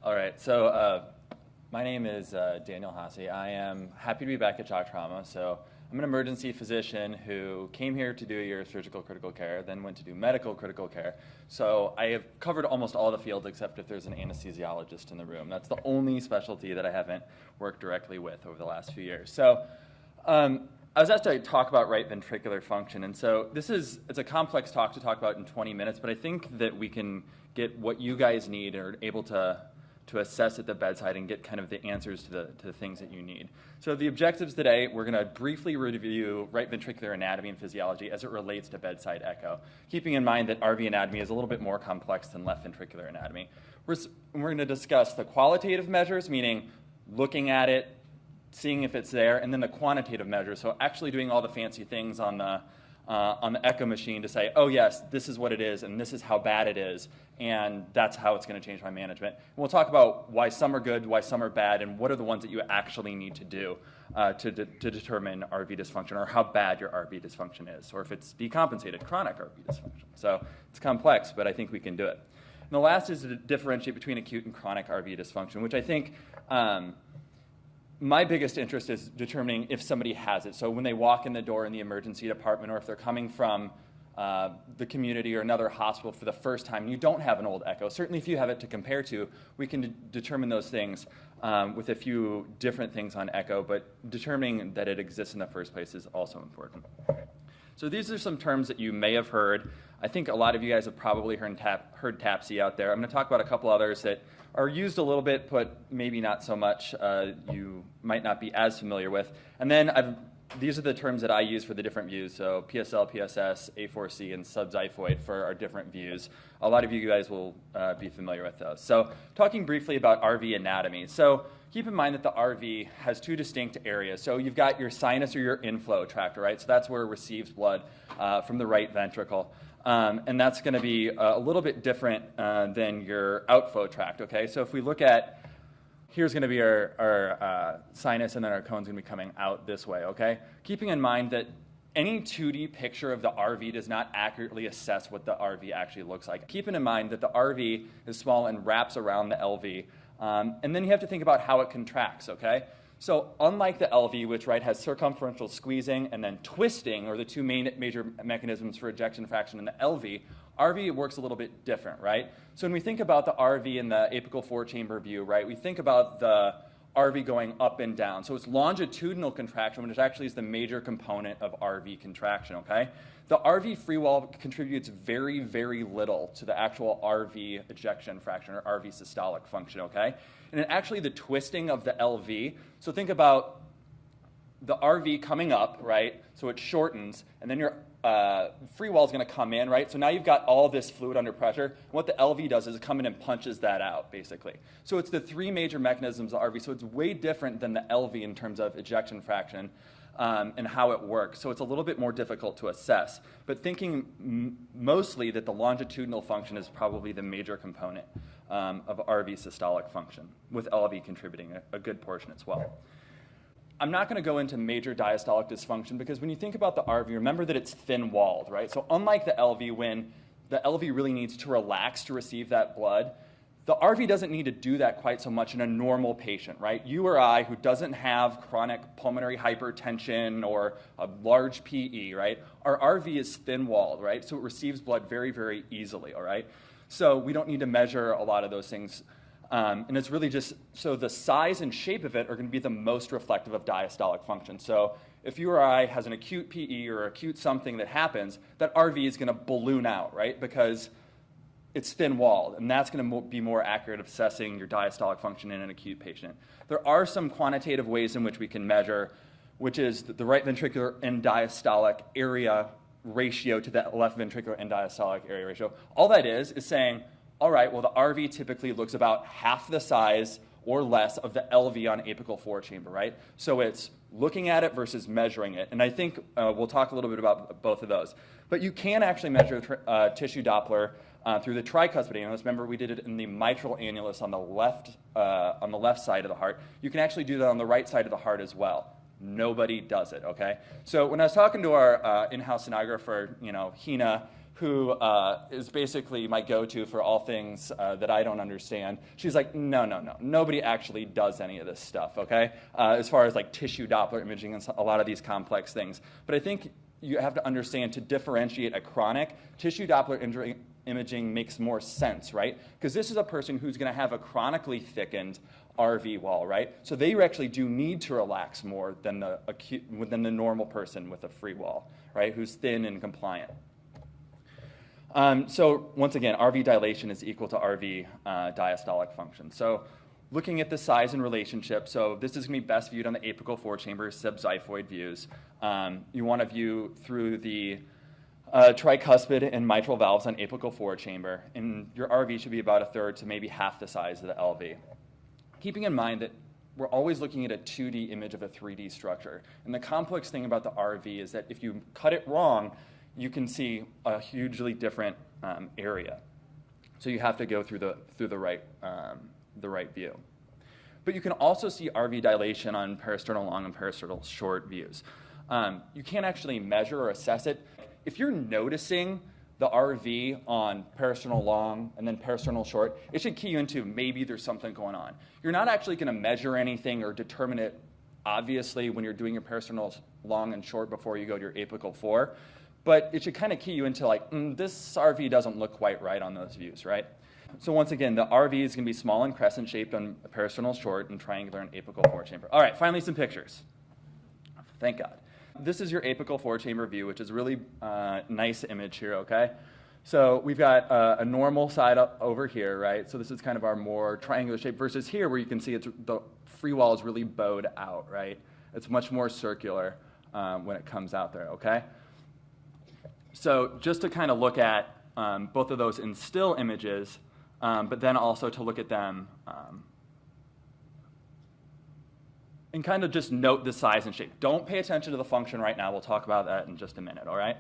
All right, so my name is Daniel Hasse. I am happy to be back at Shock Trauma. So I'm an emergency physician who came here to do a year of surgical critical care, then went to do medical critical care. So I have covered almost all the fields except if there's an anesthesiologist in the room. That's the only specialty that I haven't worked directly with over the last few years. So I was asked to talk about right ventricular function, and so it's a complex talk to talk about in 20 minutes, but I think that we can get what you guys need and are able to assess at the bedside and get kind of the answers to the things that you need. So the objectives today, we're going to briefly review right ventricular anatomy and physiology as it relates to bedside echo, keeping in mind that RV anatomy is a little bit more complex than left ventricular anatomy. We're going to discuss the qualitative measures, meaning looking at it, seeing if it's there, and then the quantitative measures, so actually doing all the fancy things on the echo machine to say, oh yes, this is what it is, and this is how bad it is, and that's how it's going to change my management. And we'll talk about why some are good, why some are bad, and what are the ones that you actually need to do to determine RV dysfunction, or how bad your RV dysfunction is, or if it's decompensated, chronic RV dysfunction. So it's complex, but I think we can do it. And the last is to differentiate between acute and chronic RV dysfunction, which I think my biggest interest is determining if somebody has it. So when they walk in the door in the emergency department, or if they're coming from the community or another hospital for the first time, and you don't have an old echo, certainly if you have it to compare to, we can determine those things with a few different things on echo, but determining that it exists in the first place is also important. So these are some terms that you may have heard. I think a lot of you guys have probably heard TAPSE out there. I'm going to talk about a couple others that are used a little bit, but maybe not so much. You might not be as familiar with. And then these are the terms that I use for the different views. So PSL, PSS, A4C, and subxiphoid for our different views. A lot of you guys will be familiar with those. So talking briefly about RV anatomy. So keep in mind that the RV has two distinct areas. So you've got your sinus or your inflow tract, right? So that's where it receives blood from the right ventricle. And that's going to be a little bit different than your outflow tract, okay? So if we look at, here's going to be our sinus, and then our cone's going to be coming out this way, okay? Keeping in mind that any 2D picture of the RV does not accurately assess what the RV actually looks like. Keeping in mind that the RV is small and wraps around the LV, and then you have to think about how it contracts, okay? So unlike the LV, which has circumferential squeezing and then twisting, or the two major mechanisms for ejection fraction in the LV, RV works a little bit different, right? So when we think about the RV in the apical four-chamber view, right, we think about the RV going up and down. So it's longitudinal contraction, which actually is the major component of RV contraction, okay? The RV free wall contributes very, very little to the actual RV ejection fraction, or RV systolic function, okay? And actually the twisting of the LV, so think about the RV coming up, right? So it shortens, and then your free wall is going to come in, right? So now you've got all this fluid under pressure. And what the LV does is it comes in and punches that out, basically. So it's the three major mechanisms of RV. So it's way different than the LV in terms of ejection fraction and how it works. So it's a little bit more difficult to assess. But thinking mostly that the longitudinal function is probably the major component of RV systolic function, with LV contributing a good portion as well. I'm not going to go into major diastolic dysfunction because when you think about the RV, remember that it's thin-walled, right? So unlike the LV, when the LV really needs to relax to receive that blood, the RV doesn't need to do that quite so much in a normal patient, right? You or I, who doesn't have chronic pulmonary hypertension or a large PE, right? Our RV is thin-walled, right? So it receives blood very, very easily, all right? So we don't need to measure a lot of those things. And it's really just, so the size and shape of it are going to be the most reflective of diastolic function. So if you or I has an acute PE or acute something that happens, that RV is going to balloon out, right? Because it's thin-walled, and that's going to be more accurate of assessing your diastolic function in an acute patient. There are some quantitative ways in which we can measure, which is the right ventricular end diastolic area ratio to the left ventricular end diastolic area ratio. All that is saying, all right, well, the RV typically looks about half the size or less of the LV on apical four-chamber, right? So it's looking at it versus measuring it. And I think we'll talk a little bit about both of those. But you can actually measure tissue Doppler through the tricuspid annulus. Remember, we did it in the mitral annulus on the left side of the heart. You can actually do that on the right side of the heart as well. Nobody does it, okay? So when I was talking to our in-house sonographer, Hina, who is basically my go-to for all things that I don't understand. She's like, no, nobody actually does any of this stuff, okay? As far as like tissue Doppler imaging and a lot of these complex things. But I think you have to understand, to differentiate a chronic, tissue Doppler imaging makes more sense, right? Because this is a person who's going to have a chronically thickened RV wall, right? So they actually do need to relax more than the normal person with a free wall, right? Who's thin and compliant. So once again, RV dilation is equal to RV diastolic function. So looking at the size and relationship, so this is going to be best viewed on the apical four-chamber subxiphoid views. You want to view through the tricuspid and mitral valves on apical four-chamber, and your RV should be about a third to maybe half the size of the LV. Keeping in mind that we're always looking at a 2D image of a 3D structure. And the complex thing about the RV is that if you cut it wrong, you can see a hugely different area. So you have to go through the right view. But you can also see RV dilation on parasternal long and parasternal short views. You can't actually measure or assess it. If you're noticing the RV on parasternal long and then parasternal short, it should key you into maybe there's something going on. You're not actually going to measure anything or determine it obviously when you're doing your parasternal long and short before you go to your apical four, but it should kind of key you into like, this RV doesn't look quite right on those views, right? So once again, the RV is going to be small and crescent shaped on parasternal short and triangular and apical four chamber. All right, finally some pictures. Thank God. This is your apical four-chamber view, which is a really nice image here, okay? So we've got a normal side up over here, right? So this is kind of our more triangular shape versus here where you can see the free wall is really bowed out, right? It's much more circular when it comes out there, okay? So just to kind of look at both of those in still images, but then also to look at them and kind of just note the size and shape. Don't pay attention to the function right now. We'll talk about that in just a minute, all right?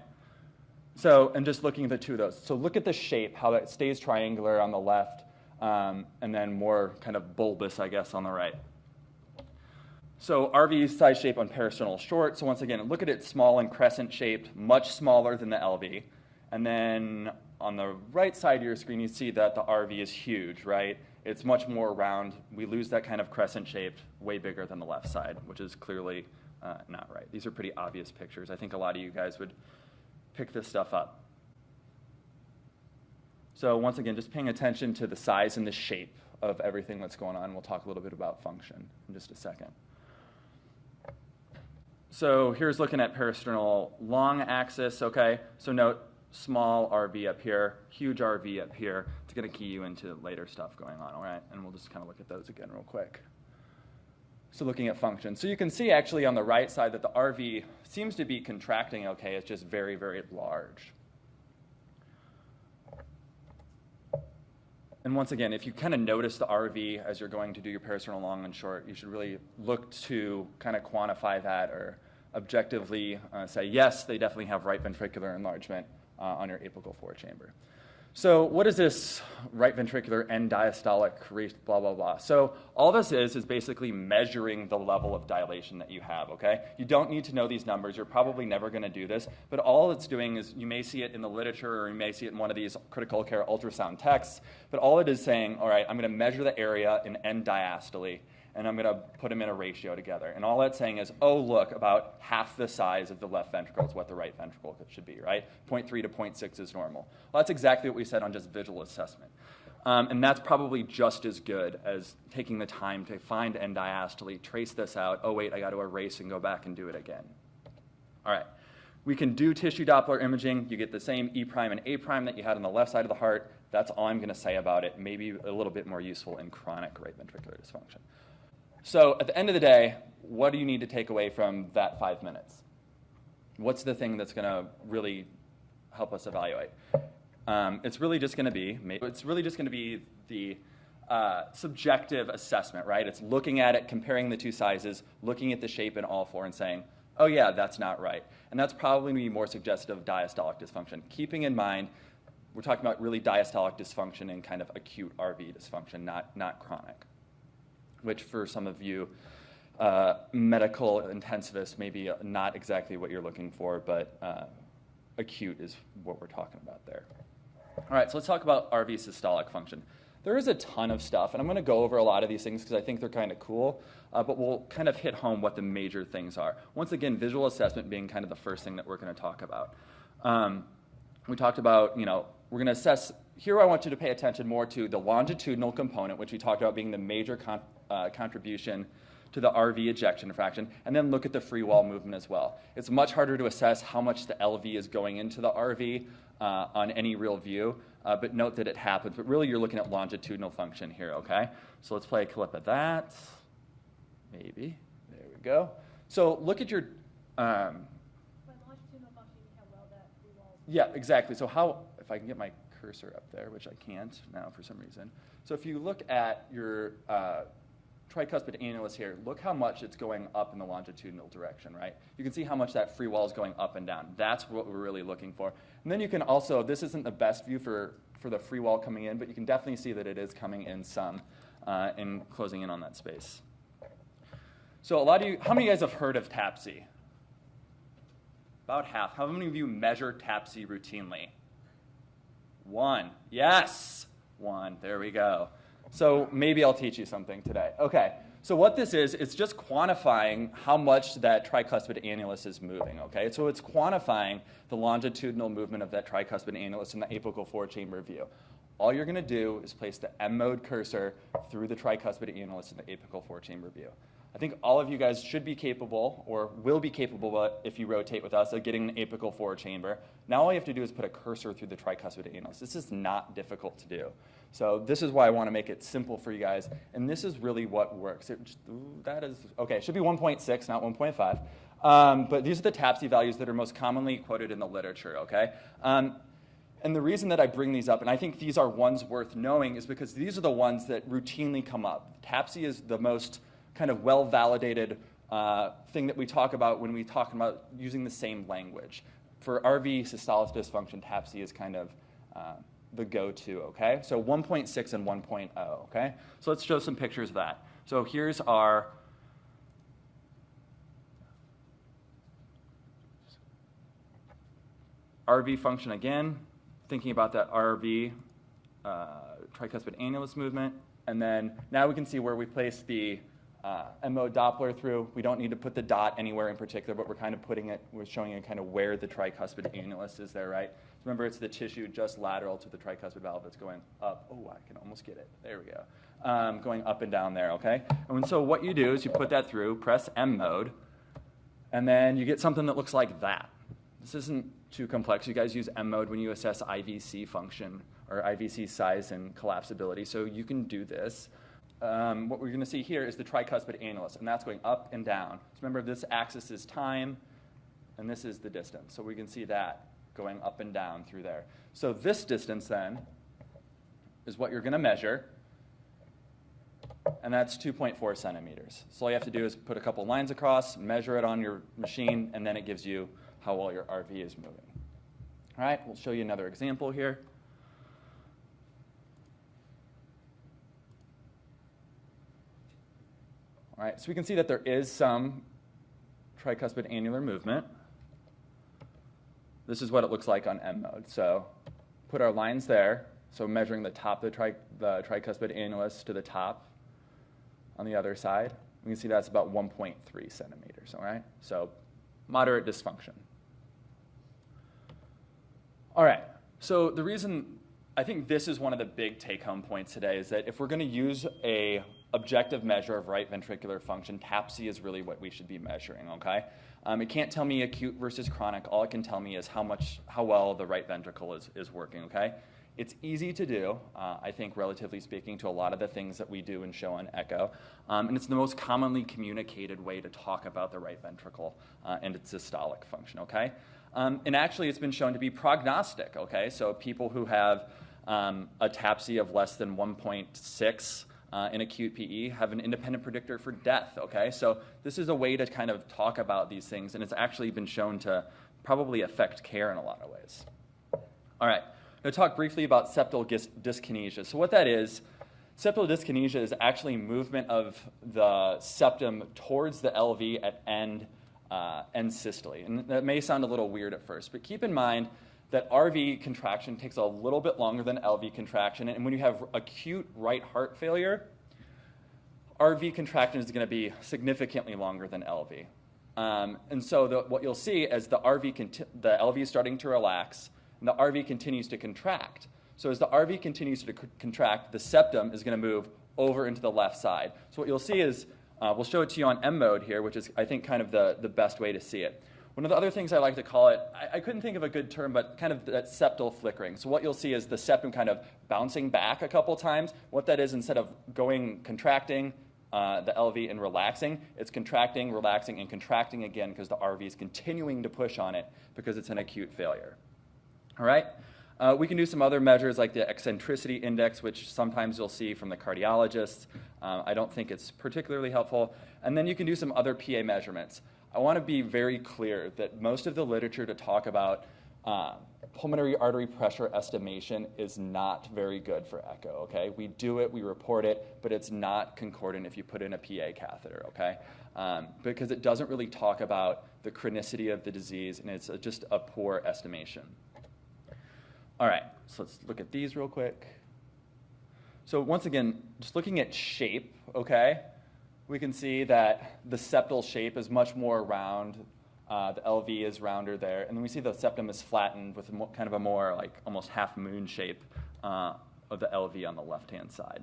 So, and just looking at the two of those. So look at the shape, how it stays triangular on the left, and then more kind of bulbous, I guess, on the right. So RV size shape on parasternal short. So once again, look at it small and crescent shaped, much smaller than the LV. And then on the right side of your screen, you see that the RV is huge, right? It's much more round. We lose that kind of crescent shaped, way bigger than the left side, which is clearly not right. These are pretty obvious pictures. I think a lot of you guys would pick this stuff up. So once again, just paying attention to the size and the shape of everything that's going on. We'll talk a little bit about function in just a second. So here's looking at parasternal long axis, okay? So note small RV up here, huge RV up here. It's going to key you into later stuff going on, all right? And we'll just kind of look at those again real quick. So looking at function. So you can see actually on the right side that the RV seems to be contracting okay. It's just very, very large. And once again, if you kind of notice the RV as you're going to do your parasternal long and short, you should really look to kind of quantify that or objectively say, yes, they definitely have right ventricular enlargement on your apical four chamber. So what is this right ventricular end diastolic blah, blah, blah? So all this is basically measuring the level of dilation that you have, okay? You don't need to know these numbers. You're probably never going to do this. But all it's doing is you may see it in the literature or you may see it in one of these critical care ultrasound texts. But all it is saying, all right, I'm going to measure the area in end diastole, and I'm going to put them in a ratio together. And all that's saying is, oh, look, about half the size of the left ventricle is what the right ventricle should be, right? 0.3 to 0.6 is normal. Well, that's exactly what we said on just visual assessment. And that's probably just as good as taking the time to find end diastole, trace this out. Oh, wait, I got to erase and go back and do it again. All right. We can do tissue Doppler imaging. You get the same E' and A' that you had on the left side of the heart. That's all I'm going to say about it. Maybe a little bit more useful in chronic right ventricular dysfunction. So at the end of the day, what do you need to take away from that 5 minutes? What's the thing that's going to really help us evaluate? It's really just going to be the subjective assessment, right? It's looking at it, comparing the two sizes, looking at the shape in all four and saying, oh yeah, that's not right. And that's probably going to be more suggestive of diastolic dysfunction. Keeping in mind, we're talking about really diastolic dysfunction and kind of acute RV dysfunction, not chronic, which for some of you medical intensivists may be not exactly what you're looking for, but acute is what we're talking about there. All right, so let's talk about RV systolic function. There is a ton of stuff, and I'm going to go over a lot of these things because I think they're kind of cool, but we'll kind of hit home what the major things are. Once again, visual assessment being kind of the first thing that we're going to talk about. We talked about, we're going to assess, here I want you to pay attention more to the longitudinal component, which we talked about being the major contribution to the RV ejection fraction, and then look at the free wall movement as well. It's much harder to assess how much the LV is going into the RV on any real view, but note that it happens. But really, you're looking at longitudinal function here, okay? So let's play a clip of that. Maybe. There we go. So look at your... By longitudinal function, how well that free wall... Yeah, exactly. So how, if I can get my cursor up there, which I can't now for some reason. So if you look at your tricuspid annulus here, look how much it's going up in the longitudinal direction, right? You can see how much that free wall is going up and down. That's what we're really looking for. And then you can also, this isn't the best view for the free wall coming in, but you can definitely see that it is coming in some and closing in on that space. So a lot of you, how many of you guys have heard of TAPSE? About half. How many of you measure TAPSE routinely? One. Yes. One. There we go. So maybe I'll teach you something today. Okay, so what this is, it's just quantifying how much that tricuspid annulus is moving, okay? So it's quantifying the longitudinal movement of that tricuspid annulus in the apical four-chamber view. All you're going to do is place the M-mode cursor through the tricuspid annulus in the apical four-chamber view. I think all of you guys should be capable, or will be capable if you rotate with us, of getting an apical four-chamber. Now all you have to do is put a cursor through the tricuspid annulus. This is not difficult to do. So this is why I want to make it simple for you guys, and this is really what works. That is, okay, it should be 1.6, not 1.5. But these are the TAPSE values that are most commonly quoted in the literature, okay? And the reason that I bring these up, and I think these are ones worth knowing, is because these are the ones that routinely come up. TAPSE is the most kind of well-validated thing that we talk about when we talk about using the same language. For RV systolic dysfunction, TAPSE is kind of the go-to, okay? So 1.6 and 1.0, okay? So let's show some pictures of that. So here's our RV function again, thinking about that RV tricuspid annulus movement, and then now we can see where we place the M-mode Doppler through. We don't need to put the dot anywhere in particular, but we're kind of putting it, we're showing it kind of where the tricuspid annulus is there, right? Remember, it's the tissue just lateral to the tricuspid valve that's going up. Oh, I can almost get it. There we go. Going up and down there, okay? And so what you do is you put that through, press M-mode, and then you get something that looks like that. This isn't too complex. You guys use M-mode when you assess IVC function or IVC size and collapsibility, so you can do this. What we're going to see here is the tricuspid annulus, and that's going up and down. So remember, this axis is time, and this is the distance. So we can see that going up and down through there. So this distance, then, is what you're going to measure, and that's 2.4 centimeters. So all you have to do is put a couple lines across, measure it on your machine, and then it gives you how well your RV is moving. All right, we'll show you another example here. All right, so we can see that there is some tricuspid annular movement. This is what it looks like on M-mode. So put our lines there, so measuring the top of the tricuspid annulus to the top on the other side. We can see that's about 1.3 centimeters, all right? So moderate dysfunction. All right, so the reason I think this is one of the big take-home points today is that if we're going to use a objective measure of right ventricular function, TAPSE is really what we should be measuring, okay? It can't tell me acute versus chronic. All it can tell me is how well the right ventricle is working, okay? It's easy to do, I think, relatively speaking, to a lot of the things that we do and show on echo. And it's the most commonly communicated way to talk about the right ventricle and its systolic function, okay? And actually, it's been shown to be prognostic, okay? So people who have a TAPSE of less than 1.6 in acute PE have an independent predictor for death, okay? So this is a way to kind of talk about these things, and it's actually been shown to probably affect care in a lot of ways. All right, I'm going to talk briefly about septal dyskinesia. So what that is, septal dyskinesia is actually movement of the septum towards the LV at end end systole. And that may sound a little weird at first, but keep in mind that RV contraction takes a little bit longer than LV contraction. And when you have acute right heart failure, RV contraction is going to be significantly longer than LV. And so what you'll see is the LV is starting to relax, and the RV continues to contract. So as the RV continues to contract, the septum is going to move over into the left side. So what you'll see is, we'll show it to you on M mode here, which is, I think, kind of the best way to see it. One of the other things I like to call it, I couldn't think of a good term, but kind of that septal flickering. So what you'll see is the septum kind of bouncing back a couple times. What that is, instead of contracting the LV and relaxing, it's contracting, relaxing, and contracting again because the RV is continuing to push on it because it's an acute failure. All right? We can do some other measures like the eccentricity index, which sometimes you'll see from the cardiologists. I don't think it's particularly helpful. And then you can do some other PA measurements. I want to be very clear that most of the literature to talk about pulmonary artery pressure estimation is not very good for echo, okay? We do it, we report it, but it's not concordant if you put in a PA catheter, okay? Because it doesn't really talk about the chronicity of the disease, and it's just a poor estimation. All right, so let's look at these real quick. So once again, just looking at shape, okay, we can see that the septal shape is much more round. The LV is rounder there. And then we see the septum is flattened with kind of a more like almost half moon shape of the LV on the left-hand side,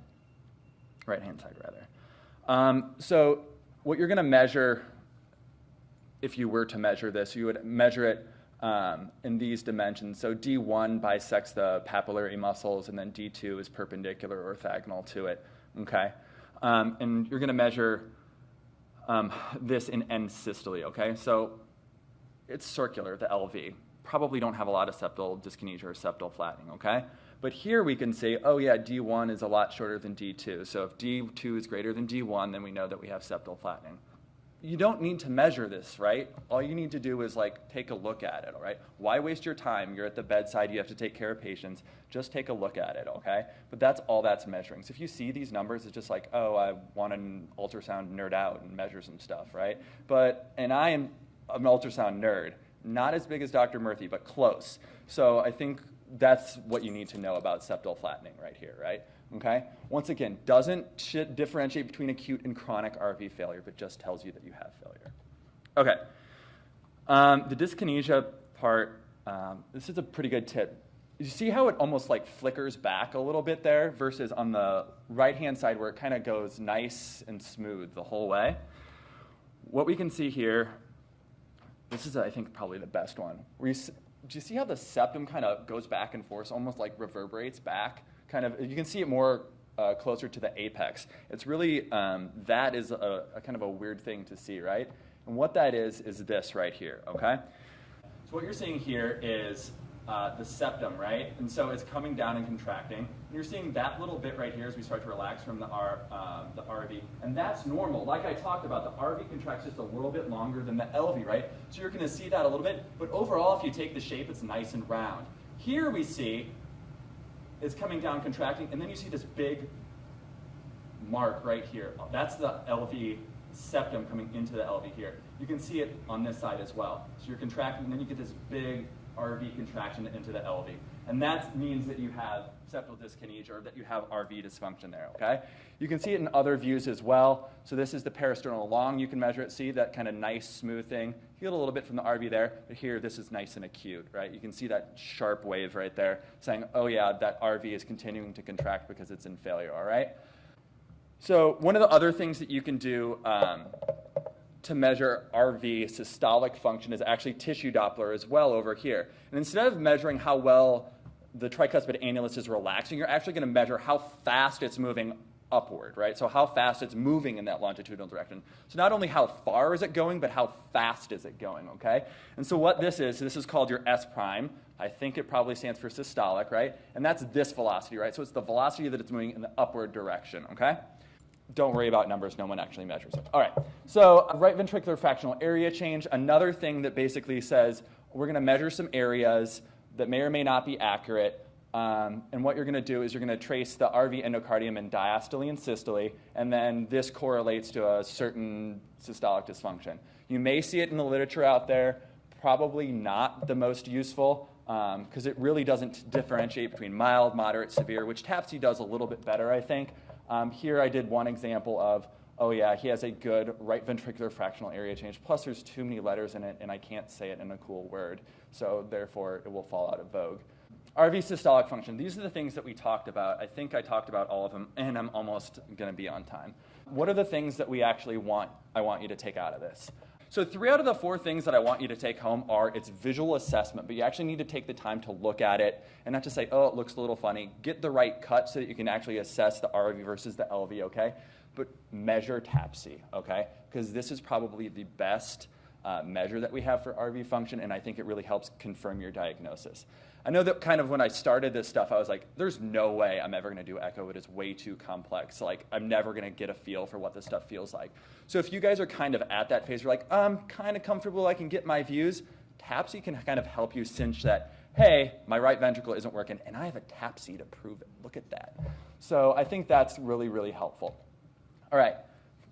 right-hand side rather. So what you're going to measure, if you were to measure this, you would measure it in these dimensions. So D1 bisects the papillary muscles, and then D2 is perpendicular or orthogonal to it, okay? And you're going to measure this in end systole, okay? So it's circular, the LV. Probably don't have a lot of septal dyskinesia or septal flattening, okay? But here we can say, oh yeah, D1 is a lot shorter than D2. So if D2 is greater than D1, then we know that we have septal flattening. You don't need to measure this, right? All you need to do is like take a look at it, all right? Why waste your time? You're at the bedside, you have to take care of patients. Just take a look at it, okay? But that's all that's measuring. So if you see these numbers, it's just like, oh, I want an ultrasound nerd out and measure some stuff, right? And I am an ultrasound nerd, not as big as Dr. Murthy, but close. So I think that's what you need to know about septal flattening right here, right? Okay? Once again, doesn't differentiate between acute and chronic RV failure, but just tells you that you have failure. Okay. The dyskinesia part, this is a pretty good tip. You see how it almost like flickers back a little bit there versus on the right-hand side where it kind of goes nice and smooth the whole way? What we can see here, this is, I think, probably the best one. Do you see how the septum kind of goes back and forth, almost like reverberates back? Kind of, you can see it more closer to the apex. It's really, that is a kind of a weird thing to see, right? And what that is this right here, okay? So what you're seeing here is the septum, right? And so it's coming down and contracting. And you're seeing that little bit right here as we start to relax from the RV. And that's normal. Like I talked about, the RV contracts just a little bit longer than the LV, right? So you're going to see that a little bit. But overall, if you take the shape, it's nice and round. Here we see it's coming down, contracting, and then you see this big mark right here. That's the LV septum coming into the LV here. You can see it on this side as well. So you're contracting, and then you get this big RV contraction into the LV. And that means that you have septal dyskinesia or that you have RV dysfunction there, okay? You can see it in other views as well. So this is the parasternal long. You can measure it, see that kind of nice, smooth thing. You get a little bit from the RV there, but here this is nice and acute, right? You can see that sharp wave right there saying, oh yeah, that RV is continuing to contract because it's in failure, all right? So one of the other things that you can do to measure RV systolic function is actually tissue Doppler as well over here. And instead of measuring how well the tricuspid annulus is relaxing, you're actually going to measure how fast it's moving upward, right? So how fast it's moving in that longitudinal direction. So not only how far is it going, but how fast is it going, okay? And so what this is called your S prime. I think it probably stands for systolic, right? And that's this velocity, right? So it's the velocity that it's moving in the upward direction, okay? Don't worry about numbers, no one actually measures it. All right, so right ventricular fractional area change, another thing that basically says we're going to measure some areas that may or may not be accurate And what you're going to do is you're going to trace the RV endocardium in diastole and systole, and then this correlates to a certain systolic dysfunction. You may see it in the literature out there, probably not the most useful, because it really doesn't differentiate between mild, moderate, severe, which TAPSE does a little bit better, I think. Here I did one example of, oh yeah, he has a good right ventricular fractional area change, plus there's too many letters in it, and I can't say it in a cool word, so therefore it will fall out of vogue. RV systolic function, these are the things that we talked about. I think I talked about all of them, and I'm almost going to be on time. What are the things that we actually I want you to take out of this? So 3 out of the 4 things that I want you to take home are its visual assessment, but you actually need to take the time to look at it and not just say, oh, it looks a little funny. Get the right cut so that you can actually assess the RV versus the LV, okay? But measure TAPSE, okay? Because this is probably the best measure that we have for RV function, and I think it really helps confirm your diagnosis. I know that kind of when I started this stuff, I was like, there's no way I'm ever going to do echo. It is way too complex. Like, I'm never going to get a feel for what this stuff feels like. So if you guys are kind of at that phase, you're like, I'm kind of comfortable, I can get my views, TAPSE can kind of help you cinch that, hey, my right ventricle isn't working, and I have a TAPSE to prove it. Look at that. So I think that's really, really helpful. All right.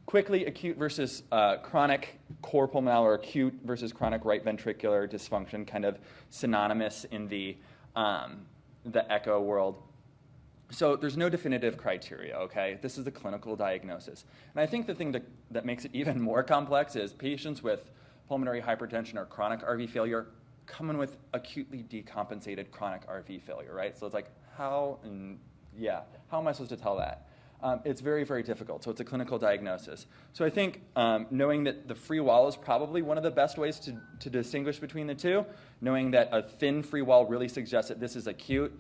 Quickly, acute versus chronic core pulmonale, or acute versus chronic right ventricular dysfunction, kind of synonymous in the echo world. So there's no definitive criteria, okay? This is the clinical diagnosis. And I think the thing that makes it even more complex is patients with pulmonary hypertension or chronic RV failure coming with acutely decompensated chronic RV failure, right? So it's like, how am I supposed to tell that? It's very, very difficult, so it's a clinical diagnosis. So I think knowing that the free wall is probably one of the best ways to distinguish between the two, knowing that a thin free wall really suggests that this is acute.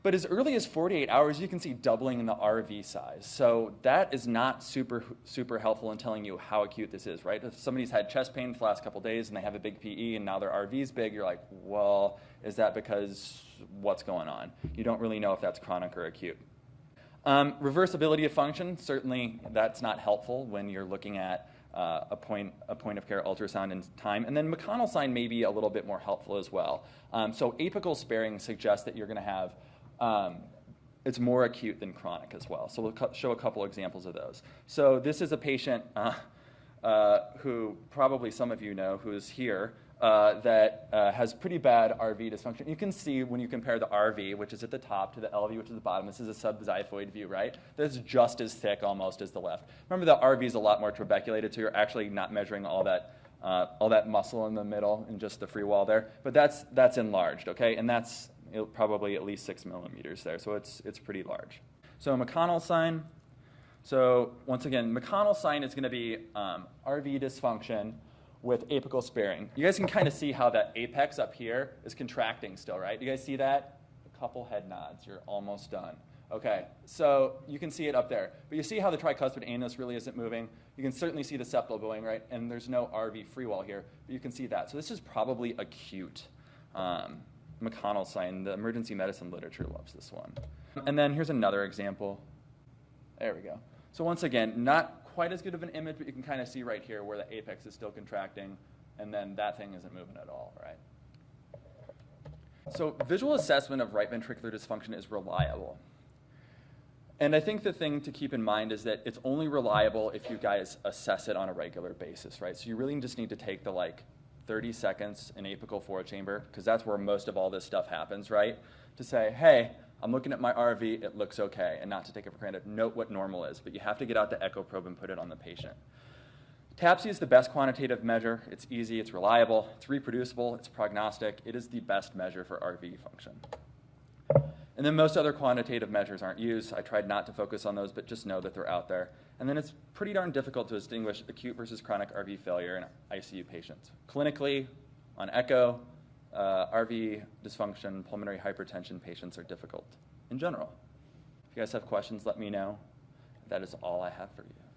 But as early as 48 hours, you can see doubling in the RV size. So that is not super, super helpful in telling you how acute this is, right? If somebody's had chest pain for the last couple days and they have a big PE and now their RV's big, you're like, well, is that because what's going on? You don't really know if that's chronic or acute. Reversibility of function, certainly that's not helpful when you're looking at a point of care ultrasound in time. And then McConnell sign may be a little bit more helpful as well. So apical sparing suggests that you're going to have, it's more acute than chronic as well. So we'll show a couple examples of those. So this is a patient who probably some of you know who's here, that has pretty bad RV dysfunction. You can see when you compare the RV, which is at the top, to the LV, which is at the bottom. This is a subxiphoid view, right? That's just as thick almost as the left. Remember, the RV is a lot more trabeculated, so you're actually not measuring all that muscle in the middle and just the free wall there. But that's enlarged, okay? And that's probably at least 6 millimeters there, so it's pretty large. So McConnell sign. So once again, McConnell sign is going to be RV dysfunction with apical sparing. You guys can kind of see how that apex up here is contracting still, right? You guys see that? A couple head nods. You're almost done. Okay, so you can see it up there. But you see how the tricuspid annulus really isn't moving? You can certainly see the septal going, right? And there's no RV free wall here, but you can see that. So this is probably acute McConnell sign. The emergency medicine literature loves this one. And then here's another example. There we go. So once again, not quite as good of an image, but you can kind of see right here where the apex is still contracting, and then that thing isn't moving at all, right? So visual assessment of right ventricular dysfunction is reliable. And I think the thing to keep in mind is that it's only reliable if you guys assess it on a regular basis, right? So you really just need to take the 30 seconds in apical four chamber, because that's where most of all this stuff happens, right? To say, hey, I'm looking at my RV, it looks okay, and not to take it for granted. Note what normal is, but you have to get out the echo probe and put it on the patient. TAPSE is the best quantitative measure. It's easy, it's reliable, it's reproducible, it's prognostic. It is the best measure for RV function. And then most other quantitative measures aren't used. I tried not to focus on those, but just know that they're out there. And then it's pretty darn difficult to distinguish acute versus chronic RV failure in ICU patients. Clinically, on echo, RV dysfunction, pulmonary hypertension patients are difficult in general. If you guys have questions, let me know. That is all I have for you.